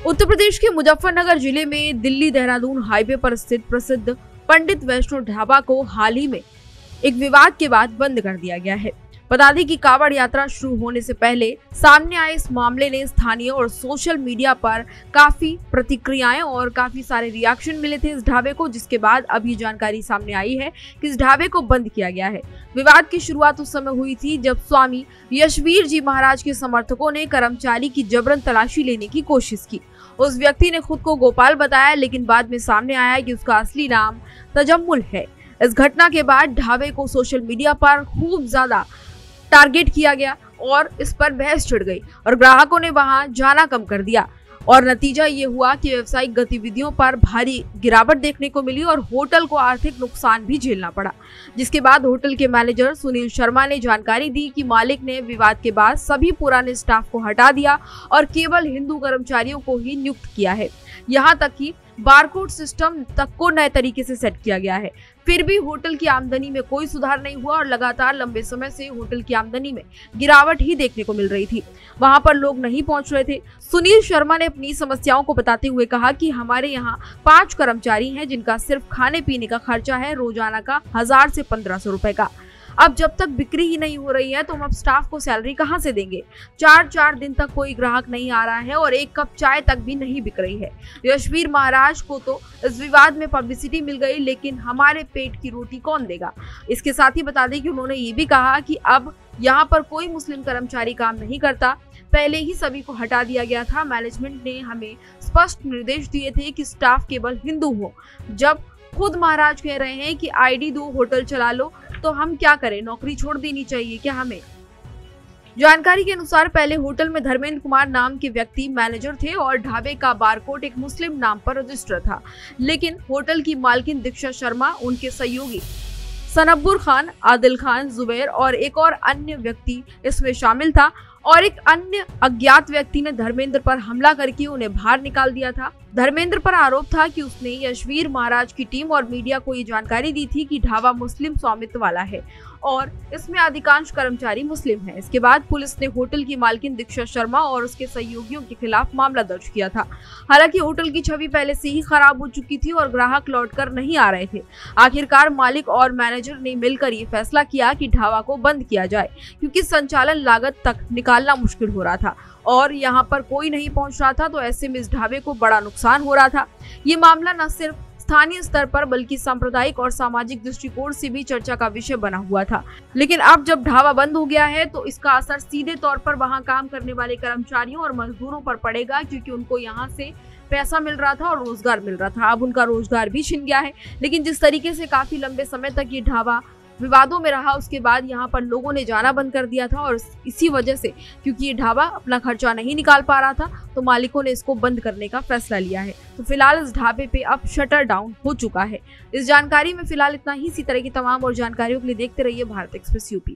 उत्तर प्रदेश के मुजफ्फरनगर जिले में दिल्ली देहरादून हाईवे पर स्थित प्रसिद्ध पंडित वैष्णो ढाबा को हाल ही में एक विवाद के बाद बंद कर दिया गया है। बता दें कि कांवड़ यात्रा शुरू होने से पहले सामने आए इस मामले ने स्थानीय और सोशल मीडिया पर काफी प्रतिक्रियाएं और काफी सारे रिएक्शन मिले थे इस ढाबे को, जिसके बाद अब ये जानकारी सामने आई है कि इस ढाबे को बंद किया गया है। विवाद की शुरुआत उस समय हुई थी जब स्वामी यशवीर जी महाराज के समर्थकों ने कर्मचारी की जबरन तलाशी लेने की कोशिश की। उस व्यक्ति ने खुद को गोपाल बताया, लेकिन बाद में सामने आया कि उसका असली नाम तजम्मुल है। इस घटना के बाद ढाबे को सोशल मीडिया पर खूब ज्यादा टारगेट किया गया और इस पर बहस छिड़ गई और ग्राहकों ने वहां जाना कम कर दिया और नतीजा ये हुआ कि व्यावसायिक गतिविधियों पर भारी गिरावट देखने को मिली और होटल को आर्थिक नुकसान भी झेलना पड़ा। जिसके बाद होटल के मैनेजर सुनील शर्मा ने जानकारी दी कि मालिक ने विवाद के बाद सभी पुराने स्टाफ को हटा दिया और केवल हिंदू कर्मचारियों को ही नियुक्त किया है। यहाँ तक कि बारकोड सिस्टम तक को नए तरीके से सेट किया गया है। फिर भी होटल की आमदनी में कोई सुधार नहीं हुआ और लगातार लंबे समय से होटल की आमदनी में गिरावट ही देखने को मिल रही थी। वहां पर लोग नहीं पहुंच रहे थे। सुनील शर्मा ने अपनी समस्याओं को बताते हुए कहा कि हमारे यहाँ 5 कर्मचारी हैं जिनका सिर्फ खाने पीने का खर्चा है रोजाना का 1000 से 1500 रुपए का। अब जब तक बिक्री ही नहीं हो रही है तो हम अब स्टाफ को सैलरी कहां से देंगे। 4 दिन तक कोई ग्राहक नहीं आ रहा है और एक कप चाय तक भी नहीं बिक रही है। यशवीर महाराज को तो इस विवाद में पब्लिसिटी मिल गई, लेकिन हमारे पेट की रोटी कौन देगा। इसके साथ ही बता दें कि उन्होंने ये भी कहा कि अब यहाँ पर कोई मुस्लिम कर्मचारी काम नहीं करता। पहले ही सभी को हटा दिया गया था। मैनेजमेंट ने हमें स्पष्ट निर्देश दिए थे कि स्टाफ केवल हिंदू हो। जब खुद महाराज कह रहे हैं कि ID दो, होटल चला लो, तो हम क्या करें? नौकरी छोड़ देनी चाहिए क्या हमें? जानकारी के अनुसार पहले होटल में धर्मेंद्र कुमार नाम के व्यक्ति मैनेजर थे और ढाबे का बारकोड एक मुस्लिम नाम पर रजिस्टर था, लेकिन होटल की मालकिन दीक्षा शर्मा, उनके सहयोगी सनब्बुर खान, आदिल खान, जुबैर और एक और अन्य व्यक्ति इसमें शामिल था और एक अन्य अज्ञात व्यक्ति ने धर्मेंद्र पर हमला करके उन्हें बाहर निकाल दिया था। धर्मेंद्र पर आरोप था कि उसने यशवीर महाराज की टीम और मीडिया को ये जानकारी दी थी कि ढाबा मुस्लिम स्वामित्व वाला है और इसमें अधिकांश कर्मचारी मुस्लिम हैं। इसके बाद पुलिस ने होटल की मालकिन दीक्षा शर्मा और उसके सहयोगियों के खिलाफ मामला दर्ज किया था। हालांकि होटल की छवि पहले से ही खराब हो चुकी थी और ग्राहक लौटकर नहीं आ रहे थे। आखिरकार मालिक और मैनेजर ने मिलकर ये फैसला किया कि ढाबा को बंद किया जाए, क्योंकि संचालन लागत तक निकालना मुश्किल हो रहा था और यहाँ पर कोई नहीं पहुंच रहा था, तो ऐसे में इस ढाबे को बड़ा नुकसान हो रहा था। ये मामला न सिर्फ स्थानीय स्तर पर बल्कि सांप्रदायिक और सामाजिक दृष्टिकोण से भी चर्चा का विषय बना हुआ था। लेकिन अब जब ढाबा बंद हो गया है तो इसका असर सीधे तौर पर वहां काम करने वाले कर्मचारियों और मजदूरों पर पड़ेगा, क्योंकि उनको यहाँ से पैसा मिल रहा था और रोजगार मिल रहा था। अब उनका रोजगार भी छिन गया है। लेकिन जिस तरीके से काफी लंबे समय तक ये ढाबा विवादों में रहा, उसके बाद यहाँ पर लोगों ने जाना बंद कर दिया था और इसी वजह से, क्योंकि ये ढाबा अपना खर्चा नहीं निकाल पा रहा था, तो मालिकों ने इसको बंद करने का फैसला लिया है। तो फिलहाल इस ढाबे पे अब शटर डाउन हो चुका है। इस जानकारी में फिलहाल इतना ही। इसी तरह की तमाम और जानकारियों के लिए देखते रहिए भारत एक्सप्रेस यूपी।